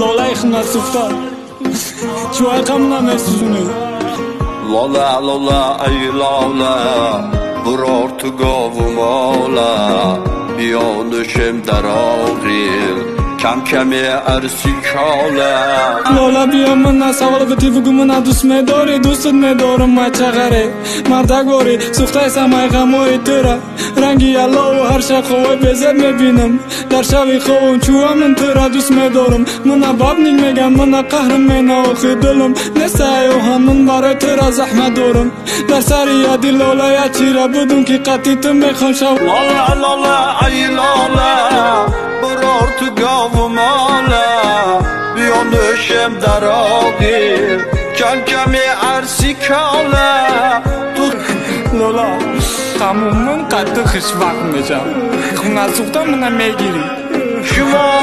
Lola ihna sufta Çuay kamna mesuzunu Lola lola ay lola Burortu govum ola Biyonuşum darogil Kam kami arsikala Lola biyamına sağlığı tivugumuna düşme dori Düşsün me doğru maça gare Marda gori Suhtay samay gamoy tıra Rangi yalloğu her şey koy bezer me binim Darşavi kovun çuamın tıra düşme doğrum Mına babning megan mına kahrım mena okudulum Nesay ohanın var tıra zahme doğrum Darsari yadi lola ya çira budun ki katitim me khonşav Lola lola ay lola Burortu govum ola Biyonuşum darogil Kam kami arsikala Lola kamumun katı hış bakmayacağım Kına sukta mına megiri Şuma